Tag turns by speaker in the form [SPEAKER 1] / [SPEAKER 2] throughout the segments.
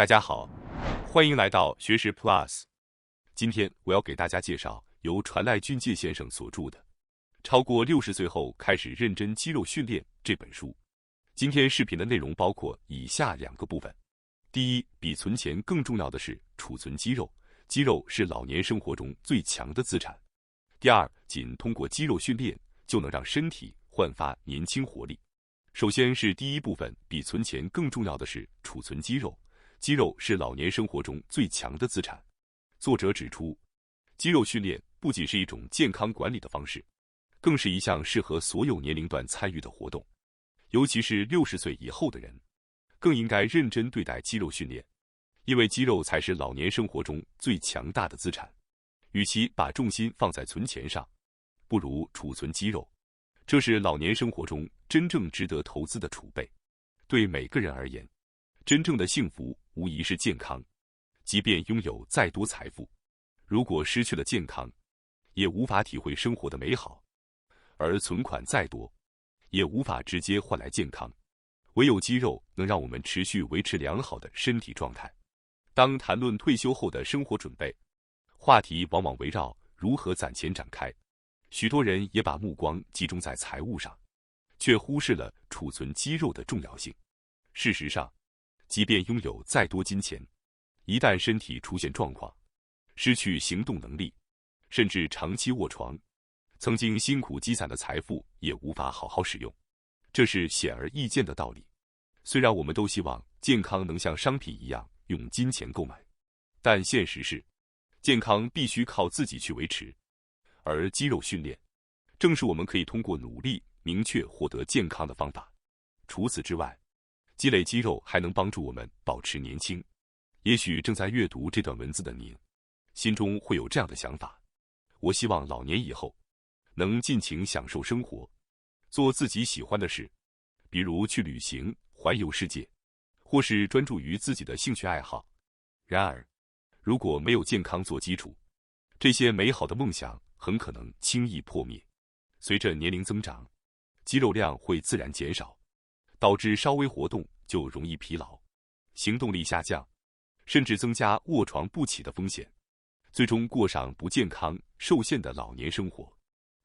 [SPEAKER 1] 大家好，欢迎来到学识 Plus。今天我要给大家介绍由传赖俊介先生所著的《超过60岁后开始认真肌肉训练》这本书。今天视频的内容包括以下2个部分：第一，比存钱更重要的是储存肌肉，肌肉是老年生活中最强的资产。第二，仅通过肌肉训练就能让身体焕发年轻活力。首先是第一部分，比存钱更重要的是储存肌肉，肌肉是老年生活中最强的资产。作者指出，肌肉训练不仅是一种健康管理的方式，更是一项适合所有年龄段参与的活动。尤其是60岁以后的人，更应该认真对待肌肉训练，因为肌肉才是老年生活中最强大的资产。与其把重心放在存钱上，不如储存肌肉，这是老年生活中真正值得投资的储备。对每个人而言，真正的幸福无疑是健康。即便拥有再多财富，如果失去了健康，也无法体会生活的美好；而存款再多，也无法直接换来健康。唯有肌肉能让我们持续维持良好的身体状态。当谈论退休后的生活准备，话题往往围绕如何攒钱展开，许多人也把目光集中在财务上，却忽视了储存肌肉的重要性。事实上，即便拥有再多金钱，一旦身体出现状况，失去行动能力，甚至长期卧床，曾经辛苦积攒的财富也无法好好使用。这是显而易见的道理。虽然我们都希望健康能像商品一样用金钱购买，但现实是，健康必须靠自己去维持。而肌肉训练，正是我们可以通过努力明确获得健康的方法。除此之外，积累肌肉还能帮助我们保持年轻。也许正在阅读这段文字的您，心中会有这样的想法：我希望老年以后能尽情享受生活，做自己喜欢的事，比如去旅行、环游世界，或是专注于自己的兴趣爱好。然而，如果没有健康做基础，这些美好的梦想很可能轻易破灭。随着年龄增长，肌肉量会自然减少，导致稍微活动就容易疲劳，行动力下降，甚至增加卧床不起的风险，最终过上不健康、受限的老年生活。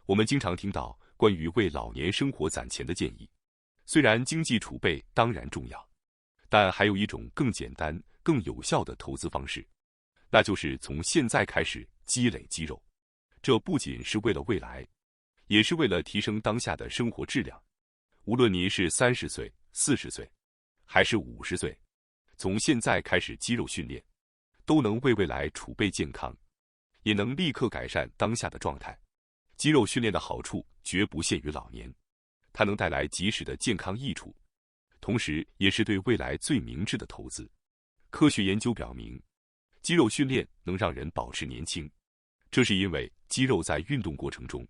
[SPEAKER 1] 我们经常听到关于为老年生活攒钱的建议，虽然经济储备当然重要，但还有一种更简单、更有效的投资方式，那就是从现在开始积累肌肉。这不仅是为了未来，也是为了提升当下的生活质量。无论您是30岁、40岁，还是50岁，从现在开始肌肉训练，都能为未来储备健康，也能立刻改善当下的状态。肌肉训练的好处绝不限于老年，它能带来及时的健康益处，同时也是对未来最明智的投资。科学研究表明，肌肉训练能让人保持年轻，这是因为肌肉在运动过程中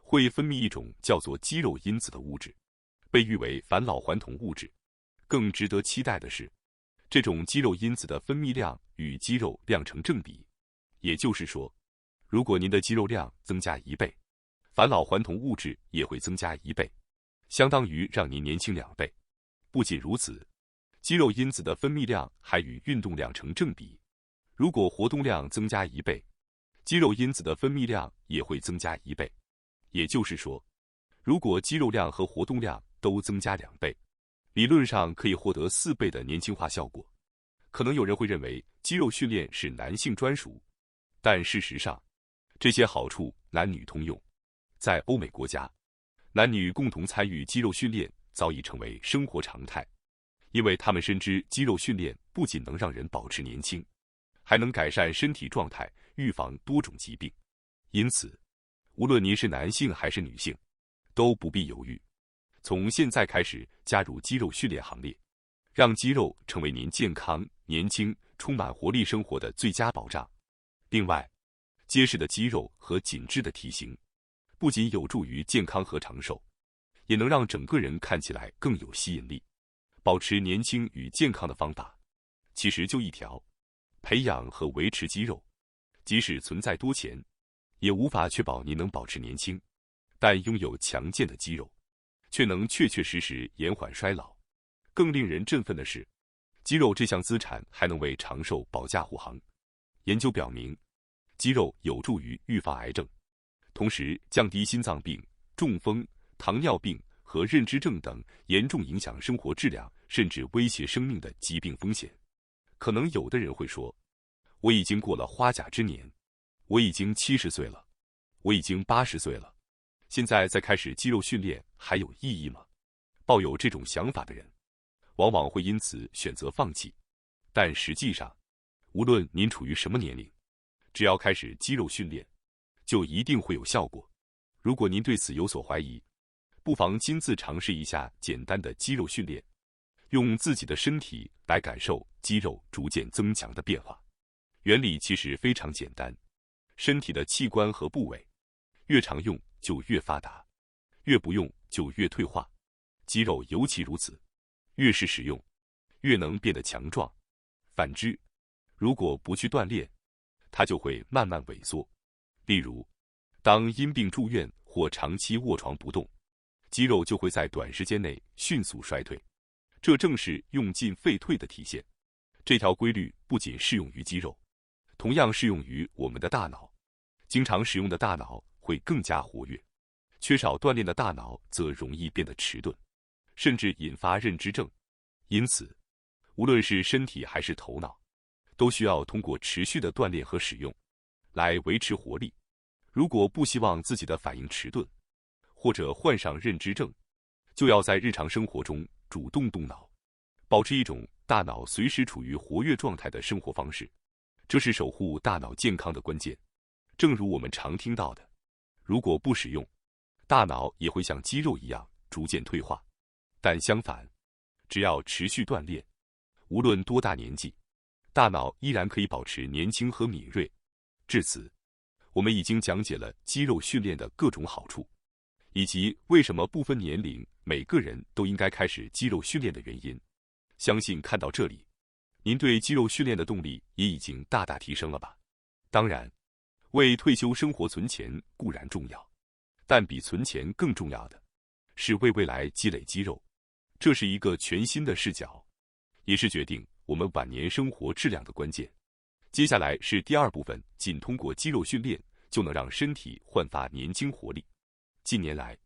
[SPEAKER 1] 会分泌一种叫做肌肉因子的物质，被誉为返老还童物质。更值得期待的是，这种肌肉因子的分泌量与肌肉量成正比，也就是说，如果您的肌肉量增加1倍，返老还童物质也会增加1倍，相当于让您年轻2倍。不仅如此，肌肉因子的分泌量还与运动量成正比。如果活动量增加1倍，肌肉因子的分泌量也会增加1倍。也就是说，如果肌肉量和活动量都增加2倍，理论上可以获得4倍的年轻化效果。可能有人会认为肌肉训练是男性专属，但事实上，这些好处男女通用。在欧美国家，男女共同参与肌肉训练早已成为生活常态，因为他们深知肌肉训练不仅能让人保持年轻，还能改善身体状态，预防多种疾病。因此，无论您是男性还是女性，都不必犹豫，从现在开始加入肌肉训练行列，让肌肉成为您健康、年轻、充满活力生活的最佳保障。另外，结实的肌肉和紧致的体型，不仅有助于健康和长寿，也能让整个人看起来更有吸引力。保持年轻与健康的方法，其实就一条：培养和维持肌肉。即使存在多钱，也无法确保您能保持年轻，但拥有强健的肌肉，却能确确实实延缓衰老。更令人振奋的是，肌肉这项资产还能为长寿保驾护航。研究表明，肌肉有助于预防癌症，同时降低心脏病、中风、糖尿病和认知症等严重影响生活质量甚至威胁生命的疾病风险。可能有的人会说，我已经过了花甲之年，我已经70岁了，我已经80岁了，现在再开始肌肉训练还有意义吗？抱有这种想法的人，往往会因此选择放弃。但实际上，无论您处于什么年龄，只要开始肌肉训练，就一定会有效果。如果您对此有所怀疑，不妨亲自尝试一下简单的肌肉训练，用自己的身体来感受肌肉逐渐增强的变化。原理其实非常简单，身体的器官和部位越常用就越发达，越不用就越退化。肌肉尤其如此，越是使用，越能变得强壮。反之，如果不去锻炼，它就会慢慢萎缩。例如，当因病住院或长期卧床不动，肌肉就会在短时间内迅速衰退，这正是用进废退的体现。这条规律不仅适用于肌肉，同样适用于我们的大脑。经常使用的大脑会更加活跃，缺少锻炼的大脑则容易变得迟钝，甚至引发认知症。因此，无论是身体还是头脑，都需要通过持续的锻炼和使用来维持活力。如果不希望自己的反应迟钝，或者患上认知症，就要在日常生活中主动动脑，保持一种大脑随时处于活跃状态的生活方式，这是守护大脑健康的关键。正如我们常听到的，如果不使用，大脑也会像肌肉一样逐渐退化。但相反，只要持续锻炼，无论多大年纪，大脑依然可以保持年轻和敏锐。至此，我们已经讲解了肌肉训练的各种好处，以及为什么不分年龄，每个人都应该开始肌肉训练的原因。相信看到这里，您对肌肉训练的动力也已经大大提升了吧？当然，为退休生活存钱固然重要，但比存钱更重要的是为未来积累肌肉。这是一个全新的视角，也是决定我们晚年生活质量的关键。接下来是第二部分，仅通过肌肉训练就能让身体焕发年轻活力。近年来，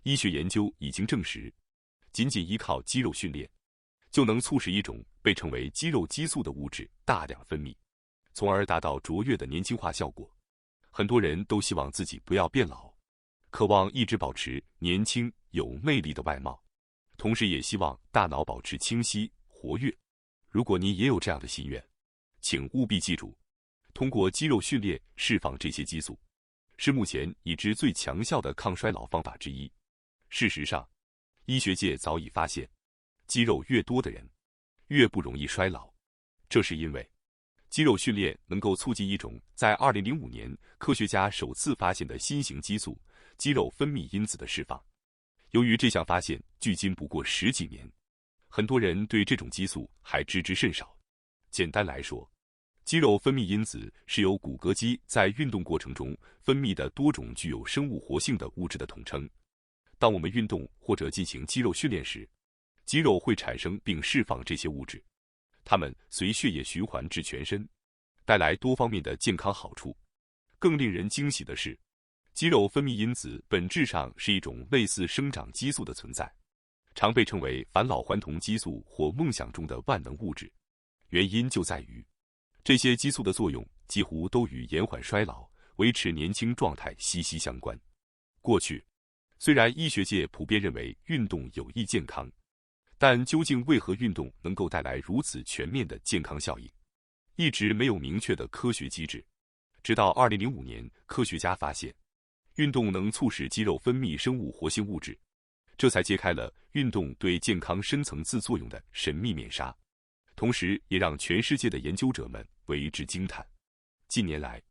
[SPEAKER 1] 医学研究已经证实，仅仅依靠肌肉训练，就能促使一种被称为肌肉激素的物质大量分泌，从而达到卓越的年轻化效果。很多人都希望自己不要变老，渴望一直保持年轻有魅力的外貌，同时也希望大脑保持清晰活跃。如果你也有这样的心愿，请务必记住，通过肌肉训练释放这些激素，是目前已知最强效的抗衰老方法之一。事实上，医学界早已发现，肌肉越多的人，越不容易衰老。这是因为，肌肉训练能够促进一种在2005年科学家首次发现的新型激素——肌肉分泌因子的释放。由于这项发现距今不过10几年，很多人对这种激素还知之甚少。简单来说，肌肉分泌因子是由骨骼肌在运动过程中分泌的多种具有生物活性的物质的统称。当我们运动或者进行肌肉训练时，肌肉会产生并释放这些物质，它们随血液循环至全身，带来多方面的健康好处。更令人惊喜的是，肌肉分泌因子本质上是一种类似生长激素的存在，常被称为返老还童激素或梦想中的万能物质。原因就在于，这些激素的作用几乎都与延缓衰老、维持年轻状态息息相关。过去，虽然医学界普遍认为运动有益健康，但究竟为何运动能够带来如此全面的健康效应，一直没有明确的科学机制。直到2005年，科学家发现，运动能促使肌肉分泌生物活性物质，这才揭开了运动对健康深层次作用的神秘面纱，同时也让全世界的研究者们为之惊叹。近年来，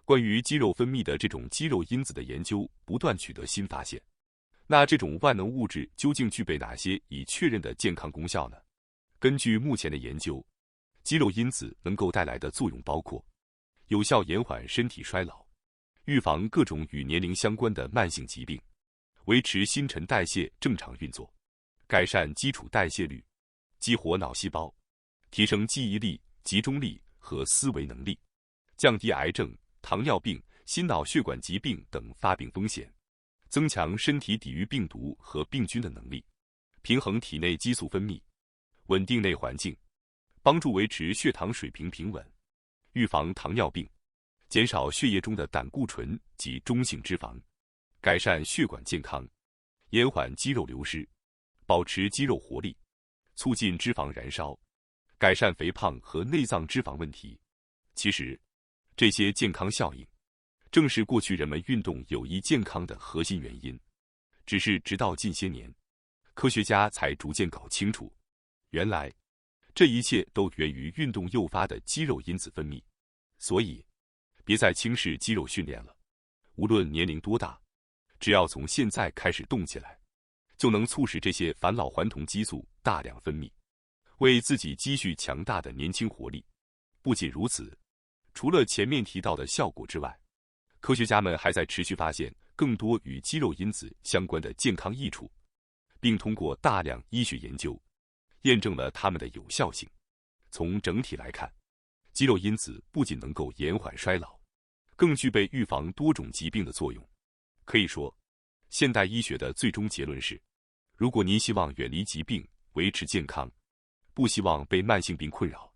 [SPEAKER 1] 关于肌肉分泌的这种肌肉因子的研究不断取得新发现。那这种万能物质究竟具备哪些已确认的健康功效呢？根据目前的研究，肌肉因子能够带来的作用包括有效延缓身体衰老，预防各种与年龄相关的慢性疾病，维持新陈代谢正常运作，改善基础代谢率，激活脑细胞，提升记忆力、集中力和思维能力，降低癌症、糖尿病、心脑血管疾病等发病风险，增强身体抵御病毒和病菌的能力，平衡体内激素分泌，稳定内环境，帮助维持血糖水平平稳，预防糖尿病，减少血液中的胆固醇及中性脂肪，改善血管健康，延缓肌肉流失，保持肌肉活力，促进脂肪燃烧，改善肥胖和内脏脂肪问题。其实，这些健康效应正是过去人们运动有益健康的核心原因。只是直到近些年，科学家才逐渐搞清楚，原来这一切都源于运动诱发的肌肉因子分泌。所以，别再轻视肌肉训练了。无论年龄多大，只要从现在开始动起来，就能促使这些返老还童激素大量分泌，为自己积蓄强大的年轻活力。不仅如此，除了前面提到的效果之外，科学家们还在持续发现更多与肌肉因子相关的健康益处，并通过大量医学研究，验证了它们的有效性。从整体来看，肌肉因子不仅能够延缓衰老，更具备预防多种疾病的作用。可以说，现代医学的最终结论是，如果您希望远离疾病，维持健康，不希望被慢性病困扰，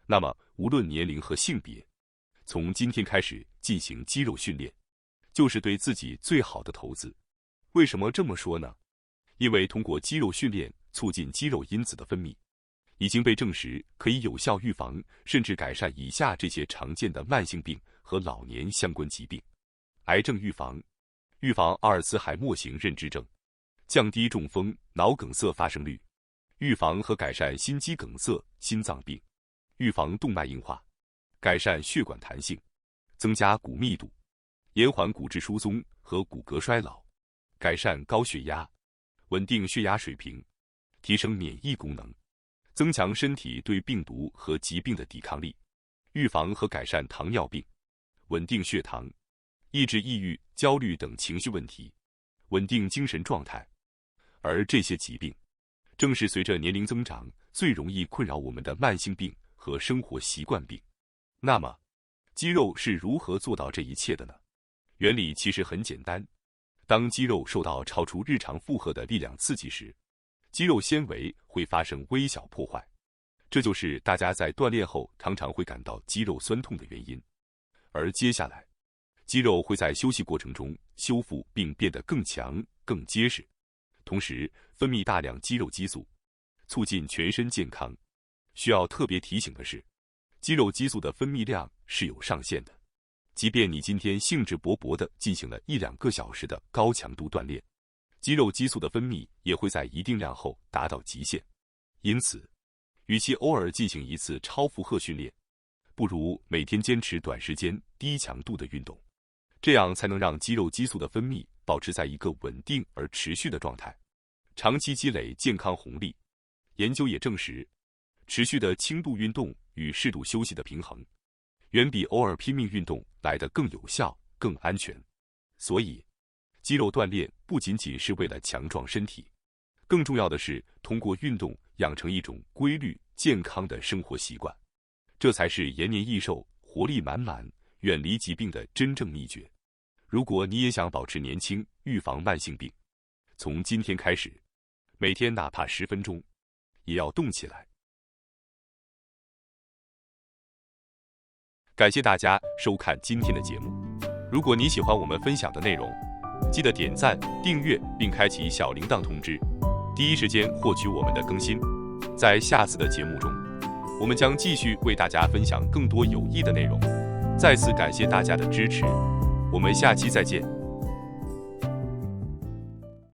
[SPEAKER 1] 那么无论年龄和性别，从今天开始进行肌肉训练，就是对自己最好的投资。为什么这么说呢？因为通过肌肉训练促进肌肉因子的分泌，已经被证实可以有效预防甚至改善以下这些常见的慢性病和老年相关疾病：癌症预防，预防阿尔茨海默型认知症，降低中风、脑梗塞发生率，预防和改善心肌梗塞、心脏病，预防动脉硬化，改善血管弹性，增加骨密度，延缓骨质疏松和骨骼衰老，改善高血压，稳定血压水平，提升免疫功能，增强身体对病毒和疾病的抵抗力，预防和改善糖尿病，稳定血糖，抑制抑郁、焦虑等情绪问题，稳定精神状态。而这些疾病，正是随着年龄增长最容易困扰我们的慢性病和生活习惯病。那么，肌肉是如何做到这一切的呢？原理其实很简单。当肌肉受到超出日常负荷的力量刺激时，肌肉纤维会发生微小破坏，这就是大家在锻炼后常常会感到肌肉酸痛的原因。而接下来，肌肉会在休息过程中修复并变得更强、更结实，同时分泌大量肌肉激素，促进全身健康。需要特别提醒的是，肌肉激素的分泌量是有上限的。即便你今天兴致勃勃地进行了1-2个小时的高强度锻炼，肌肉激素的分泌也会在一定量后达到极限。因此，与其偶尔进行一次超负荷训练，不如每天坚持短时间低强度的运动，这样才能让肌肉激素的分泌保持在一个稳定而持续的状态，长期积累健康红利。研究也证实，持续的轻度运动与适度休息的平衡，远比偶尔拼命运动来得更有效、更安全。所以，肌肉锻炼不仅仅是为了强壮身体，更重要的是通过运动养成一种规律、健康的生活习惯，这才是延年益寿、活力满满、远离疾病的真正秘诀。如果你也想保持年轻、预防慢性病，从今天开始，每天哪怕10分钟，也要动起来。感谢大家收看今天的节目。如果你喜欢我们分享的内容，记得点赞、订阅并开启小铃铛通知，第一时间获取我们的更新。在下次的节目中，我们将继续为大家分享更多有益的内容。再次感谢大家的支持，我们下期再见。